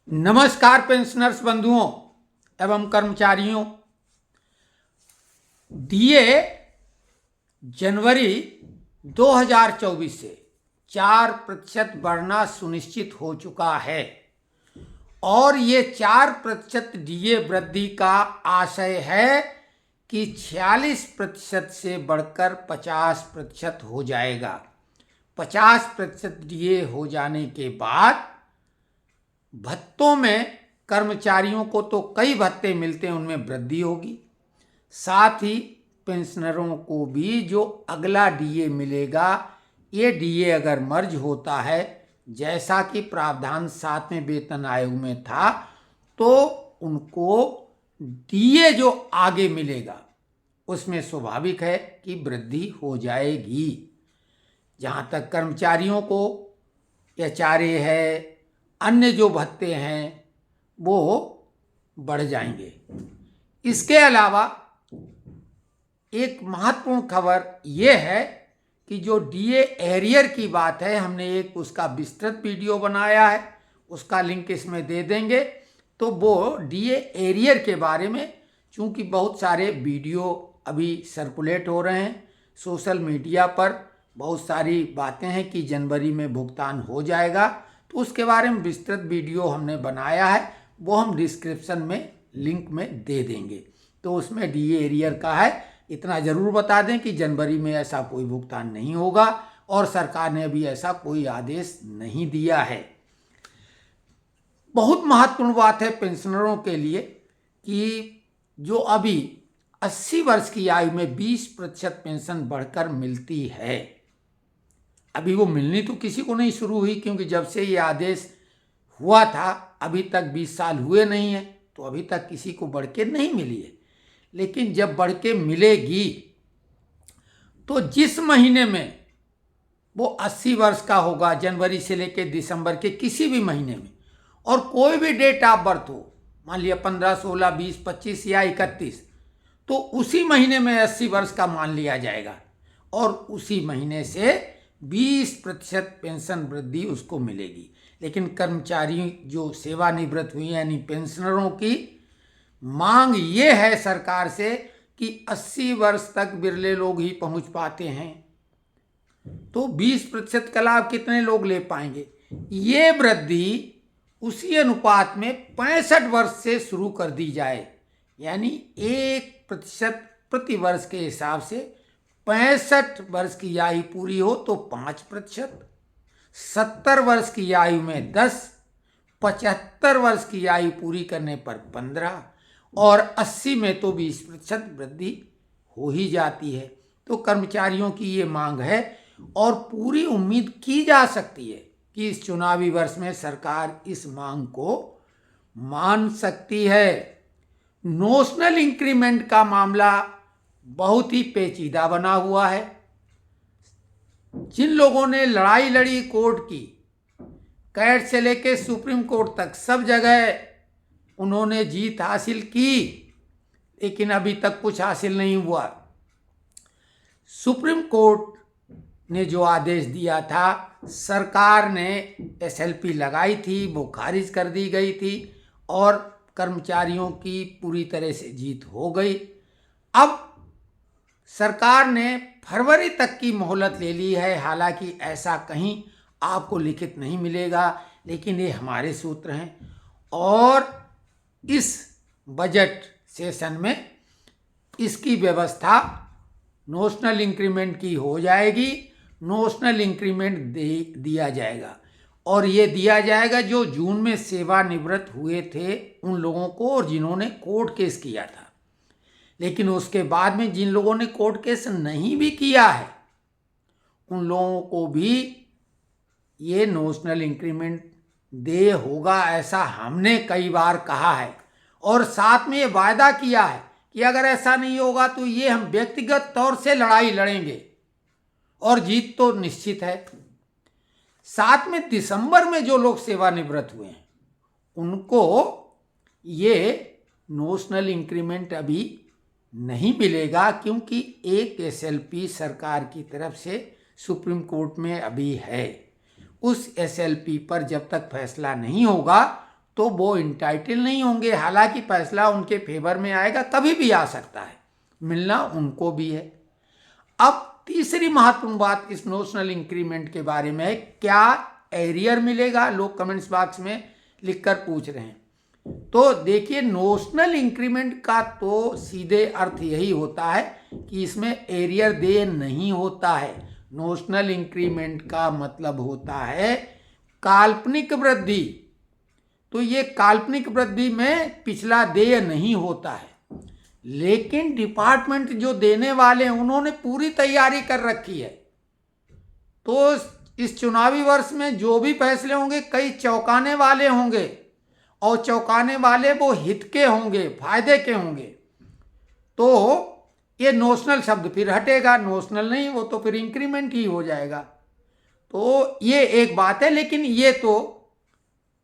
नमस्कार पेंशनर्स बंधुओं एवं कर्मचारियों। डीए जनवरी 2024 से 4% बढ़ना सुनिश्चित हो चुका है और ये 4% डीए वृद्धि का आशय है कि 46% से बढ़कर 50% हो जाएगा। 50% डीए हो जाने के बाद भत्तों में कर्मचारियों को तो कई भत्ते मिलते हैं, उनमें वृद्धि होगी। साथ ही पेंशनरों को भी जो अगला डीए मिलेगा, ये डीए अगर मर्ज होता है जैसा कि प्रावधान 7वें वेतन आयोग में था, तो उनको डीए जो आगे मिलेगा उसमें स्वाभाविक है कि वृद्धि हो जाएगी। जहाँ तक कर्मचारियों को एचआरए है, अन्य जो भत्ते हैं वो बढ़ जाएंगे। इसके अलावा एक महत्वपूर्ण खबर ये है कि जो डीए एरियर की बात है, हमने एक उसका विस्तृत वीडियो बनाया है, उसका लिंक इसमें दे देंगे। तो वो डीए एरियर के बारे में, चूंकि बहुत सारे वीडियो अभी सर्कुलेट हो रहे हैं सोशल मीडिया पर, बहुत सारी बातें हैं कि जनवरी में भुगतान हो जाएगा, तो उसके बारे में विस्तृत वीडियो हमने बनाया है, वो हम डिस्क्रिप्शन में लिंक में दे देंगे। तो उसमें डीए एरियर का है। इतना ज़रूर बता दें कि जनवरी में ऐसा कोई भुगतान नहीं होगा और सरकार ने अभी ऐसा कोई आदेश नहीं दिया है। बहुत महत्वपूर्ण बात है पेंशनरों के लिए कि जो अभी 80 वर्ष की आयु में 20% पेंशन बढ़कर मिलती है, अभी वो मिलनी तो किसी को नहीं शुरू हुई, क्योंकि जब से ये आदेश हुआ था अभी तक 20 साल हुए नहीं है, तो अभी तक किसी को बढ़ के नहीं मिली है। लेकिन जब बढ़ के मिलेगी तो जिस महीने में वो 80 वर्ष का होगा, जनवरी से लेकर दिसंबर के किसी भी महीने में, और कोई भी डेट ऑफ बर्थ हो, मान लिया 15, 16, 20, 25 या 31, तो उसी महीने में 80 वर्ष का मान लिया जाएगा और उसी महीने से 20% पेंशन वृद्धि उसको मिलेगी। लेकिन कर्मचारी जो सेवानिवृत्त हुई यानी पेंशनरों की मांग ये है सरकार से कि 80 वर्ष तक बिरले लोग ही पहुंच पाते हैं, तो 20% का लाभ कितने लोग ले पाएंगे। ये वृद्धि उसी अनुपात में 65 वर्ष से शुरू कर दी जाए, यानी 1% प्रति वर्ष के हिसाब से 65 वर्ष की आयु पूरी हो तो 5%, 70 वर्ष की आयु में 10, 75 वर्ष की आयु पूरी करने पर 15 और 80 में तो 20% वृद्धि हो ही जाती है। तो कर्मचारियों की ये मांग है और पूरी उम्मीद की जा सकती है कि इस चुनावी वर्ष में सरकार इस मांग को मान सकती है। नोशनल इंक्रीमेंट का मामला बहुत ही पेचीदा बना हुआ है। जिन लोगों ने लड़ाई लड़ी कोर्ट की, कैट से लेके सुप्रीम कोर्ट तक सब जगह उन्होंने जीत हासिल की, लेकिन अभी तक कुछ हासिल नहीं हुआ। सुप्रीम कोर्ट ने जो आदेश दिया था, सरकार ने एसएलपी लगाई थी, वो खारिज कर दी गई थी और कर्मचारियों की पूरी तरह से जीत हो गई। अब सरकार ने फरवरी तक की मोहलत ले ली है। हालांकि ऐसा कहीं आपको लिखित नहीं मिलेगा, लेकिन ये हमारे सूत्र हैं और इस बजट सेशन में इसकी व्यवस्था नोशनल इंक्रीमेंट की हो जाएगी। नोशनल इंक्रीमेंट दिया जाएगा और ये दिया जाएगा जो जून में सेवानिवृत्त हुए थे उन लोगों को और जिन्होंने कोर्ट केस किया था। लेकिन उसके बाद में जिन लोगों ने कोर्ट केस नहीं भी किया है, उन लोगों को भी ये नोशनल इंक्रीमेंट दे होगा, ऐसा हमने कई बार कहा है और साथ में ये वायदा किया है कि अगर ऐसा नहीं होगा तो ये हम व्यक्तिगत तौर से लड़ाई लड़ेंगे और जीत तो निश्चित है। साथ में दिसंबर में जो लोग सेवानिवृत्त हुए हैं उनको ये नोशनल इंक्रीमेंट अभी नहीं मिलेगा, क्योंकि एक एसएलपी सरकार की तरफ से सुप्रीम कोर्ट में अभी है। उस एसएलपी पर जब तक फैसला नहीं होगा तो वो इंटाइटल नहीं होंगे। हालांकि फैसला उनके फेवर में आएगा, कभी भी आ सकता है, मिलना उनको भी है। अब तीसरी महत्वपूर्ण बात इस नोशनल इंक्रीमेंट के बारे में है, क्या एरियर मिलेगा? लोग कमेंट्स बॉक्स में लिखकर पूछ रहे हैं। तो देखिए, नोशनल इंक्रीमेंट का तो सीधे अर्थ यही होता है कि इसमें एरियर दे नहीं होता है। नोशनल इंक्रीमेंट का मतलब होता है काल्पनिक वृद्धि। तो ये काल्पनिक वृद्धि में पिछला देय नहीं होता है, लेकिन डिपार्टमेंट जो देने वाले हैं उन्होंने पूरी तैयारी कर रखी है। तो इस चुनावी वर्ष में जो भी फैसले होंगे कई चौंकाने वाले होंगे, और चौंकाने वाले वो हित के होंगे, फायदे के होंगे। तो ये नोशनल शब्द फिर हटेगा, नोशनल नहीं, वो तो फिर इंक्रीमेंट ही हो जाएगा। तो ये एक बात है, लेकिन ये तो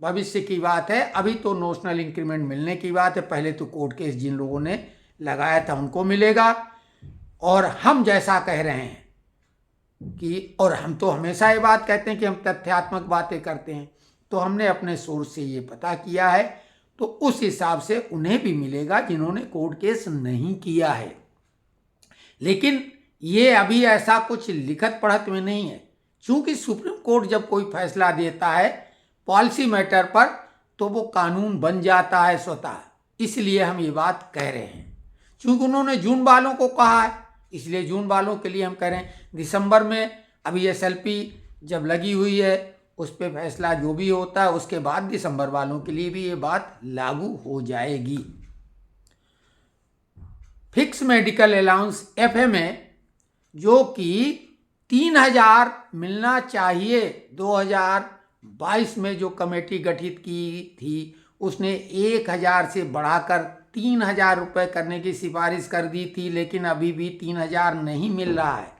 भविष्य की बात है। अभी तो नोशनल इंक्रीमेंट मिलने की बात है। पहले तो कोर्ट केस जिन लोगों ने लगाया था उनको मिलेगा, और हम जैसा कह रहे हैं कि, और हम तो हमेशा ये बात कहते हैं कि हम तथ्यात्मक बातें करते हैं, तो हमने अपने सोर्स से ये पता किया है, तो उस हिसाब से उन्हें भी मिलेगा जिन्होंने कोर्ट केस नहीं किया है। लेकिन ये अभी ऐसा कुछ लिखत पढ़त में नहीं है, क्योंकि सुप्रीम कोर्ट जब कोई फैसला देता है पॉलिसी मैटर पर तो वो कानून बन जाता है स्वतः। इसलिए हम ये बात कह रहे हैं, क्योंकि उन्होंने जून वालों को कहा है, इसलिए जून वालों के लिए हम कह रहे हैं। दिसंबर में अभी SLP जब लगी हुई है, उस पर फैसला जो भी होता है उसके बाद दिसंबर वालों के लिए भी ये बात लागू हो जाएगी। फिक्स मेडिकल अलाउंस FMA जो कि 3000 मिलना चाहिए, 2022 में जो कमेटी गठित की थी उसने 1000 से बढ़ाकर 3000 रुपये करने की सिफारिश कर दी थी, लेकिन अभी भी 3000 नहीं मिल रहा है।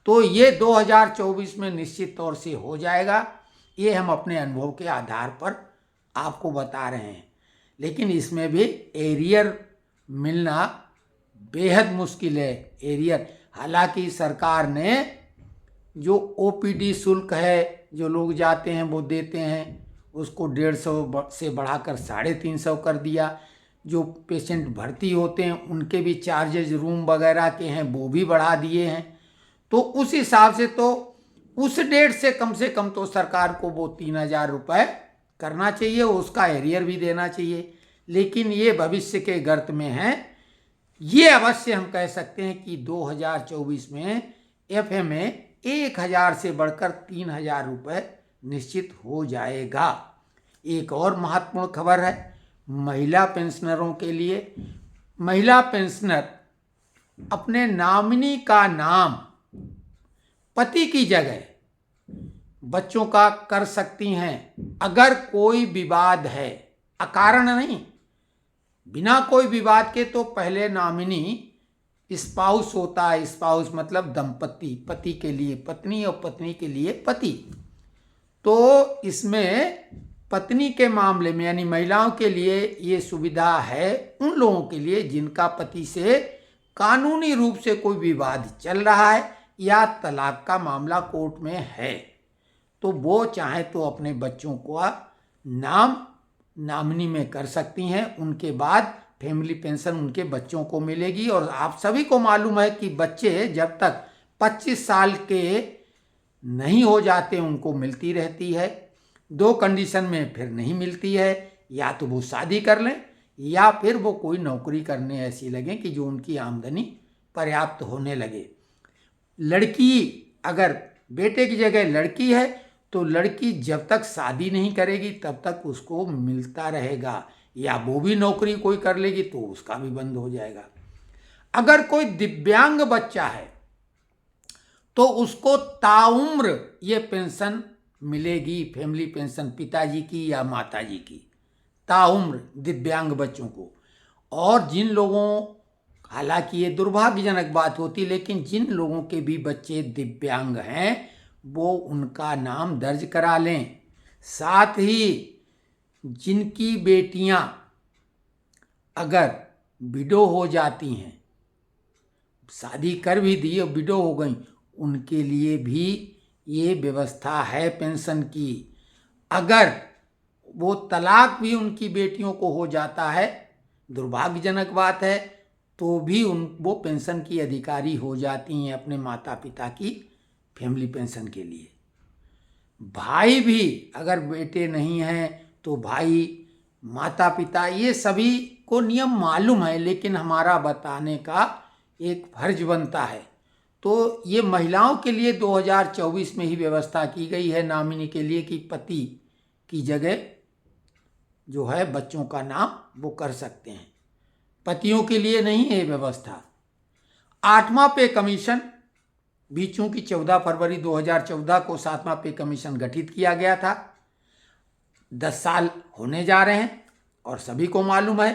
तो ये 2024 में निश्चित तौर से हो जाएगा। ये हम अपने अनुभव के आधार पर आपको बता रहे हैं, लेकिन इसमें भी एरियर मिलना बेहद मुश्किल है। एरियर, हालांकि सरकार ने जो OPD शुल्क है, जो लोग जाते हैं वो देते हैं, उसको 150 से बढ़ाकर 350 कर दिया। जो पेशेंट भर्ती होते हैं उनके भी चार्जेज रूम वगैरह के हैं वो भी बढ़ा दिए हैं। तो उस हिसाब से तो उस डेट से कम तो सरकार को वो 3000 रुपये करना चाहिए, उसका एरियर भी देना चाहिए। लेकिन ये भविष्य के गर्त में है। ये अवश्य हम कह सकते हैं कि 2024 में FMA 1000 से बढ़कर 3000 रुपये निश्चित हो जाएगा। एक और महत्वपूर्ण खबर है महिला पेंशनरों के लिए। महिला पेंशनर अपने नॉमिनी का नाम पति की जगह बच्चों का कर सकती हैं, अगर कोई विवाद है, अकारण नहीं, बिना कोई विवाद के। तो पहले नॉमिनी स्पाउस होता है, स्पाउस मतलब दंपति, पति के लिए पत्नी और पत्नी के लिए पति। तो इसमें पत्नी के मामले में यानी महिलाओं के लिए ये सुविधा है उन लोगों के लिए जिनका पति से कानूनी रूप से कोई विवाद चल रहा है या तलाक का मामला कोर्ट में है। तो वो चाहे तो अपने बच्चों को नाम नॉमिनी में कर सकती हैं। उनके बाद फैमिली पेंशन उनके बच्चों को मिलेगी। और आप सभी को मालूम है कि बच्चे जब तक 25 साल के नहीं हो जाते उनको मिलती रहती है। 2 कंडीशन में फिर नहीं मिलती है, या तो वो शादी कर लें या फिर वो कोई नौकरी करने ऐसी लगे कि जो उनकी आमदनी पर्याप्त होने लगे। लड़की, अगर बेटे की जगह लड़की है तो लड़की जब तक शादी नहीं करेगी तब तक उसको मिलता रहेगा, या वो भी नौकरी कोई कर लेगी तो उसका भी बंद हो जाएगा। अगर कोई दिव्यांग बच्चा है तो उसको ताउम्र ये पेंशन मिलेगी, फैमिली पेंशन, पिताजी की या माताजी की, ताउम्र दिव्यांग बच्चों को। और जिन लोगों, हालांकि ये दुर्भाग्यजनक बात होती, लेकिन जिन लोगों के भी बच्चे दिव्यांग हैं वो उनका नाम दर्ज करा लें। साथ ही जिनकी बेटियां अगर विडो हो जाती हैं, शादी कर भी दी और विडो हो गई, उनके लिए भी ये व्यवस्था है पेंशन की। अगर वो तलाक भी उनकी बेटियों को हो जाता है, दुर्भाग्यजनक बात है, तो भी वो पेंशन की अधिकारी हो जाती हैं अपने माता पिता की फैमिली पेंशन के लिए। भाई भी अगर बेटे नहीं हैं तो भाई, माता पिता, ये सभी को नियम मालूम है, लेकिन हमारा बताने का एक फर्ज बनता है। तो ये महिलाओं के लिए 2024 में ही व्यवस्था की गई है नॉमिनी के लिए कि पति की जगह जो है बच्चों का नाम वो कर सकते हैं, पतियों के लिए नहीं है व्यवस्था। 8वां पे कमीशन भी, चूंकि 14 फरवरी 2014 को 7वां पे कमीशन गठित किया गया था, 10 साल होने जा रहे हैं और सभी को मालूम है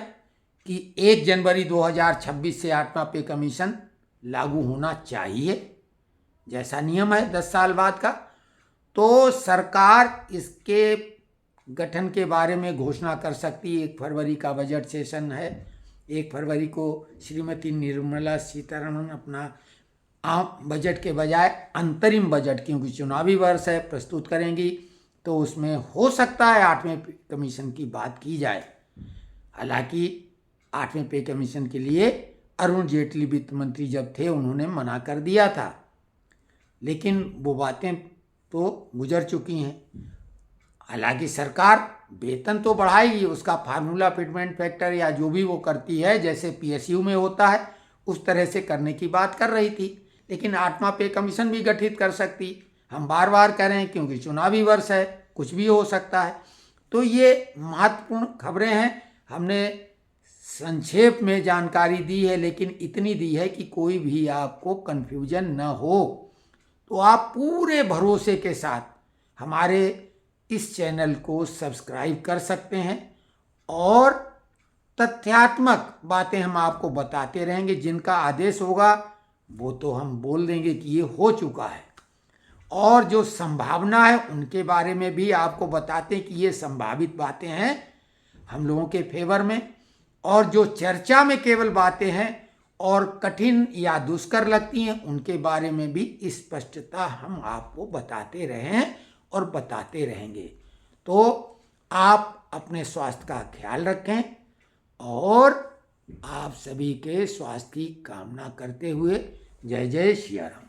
कि 1 जनवरी 2026 से 8वां पे कमीशन लागू होना चाहिए, जैसा नियम है 10 साल बाद का। तो सरकार इसके गठन के बारे में घोषणा कर सकती है। 1 फरवरी का बजट सेशन है, 1 फरवरी को श्रीमती निर्मला सीतारमण अपना आम बजट के बजाय अंतरिम बजट, क्योंकि चुनावी वर्ष है, प्रस्तुत करेंगी, तो उसमें हो सकता है 8वें पे कमीशन की बात की जाए। हालांकि 8वें पे कमीशन के लिए अरुण जेटली वित्त मंत्री जब थे उन्होंने मना कर दिया था, लेकिन वो बातें तो गुजर चुकी हैं। हालांकि सरकार वेतन तो बढ़ाएगी, उसका फार्मूला फिटमेंट फैक्टर या जो भी वो करती है, जैसे पीएसयू में होता है उस तरह से करने की बात कर रही थी, लेकिन 8वां पे कमीशन भी गठित कर सकती। हम बार बार कह रहे हैं क्योंकि चुनावी वर्ष है, कुछ भी हो सकता है। तो ये महत्वपूर्ण खबरें हैं, हमने संक्षेप में जानकारी दी है, लेकिन इतनी दी है कि कोई भी आपको कन्फ्यूजन न हो। तो आप पूरे भरोसे के साथ हमारे इस चैनल को सब्सक्राइब कर सकते हैं और तथ्यात्मक बातें हम आपको बताते रहेंगे। जिनका आदेश होगा वो तो हम बोल देंगे कि ये हो चुका है, और जो संभावना है उनके बारे में भी आपको बताते हैं कि ये संभावित बातें हैं हम लोगों के फेवर में, और जो चर्चा में केवल बातें हैं और कठिन या दुष्कर लगती हैं उनके बारे में भी स्पष्टता हम आपको बताते रहे हैं और बताते रहेंगे। तो आप अपने स्वास्थ्य का ख्याल रखें और आप सभी के स्वास्थ्य की कामना करते हुए जय जय सिया राम।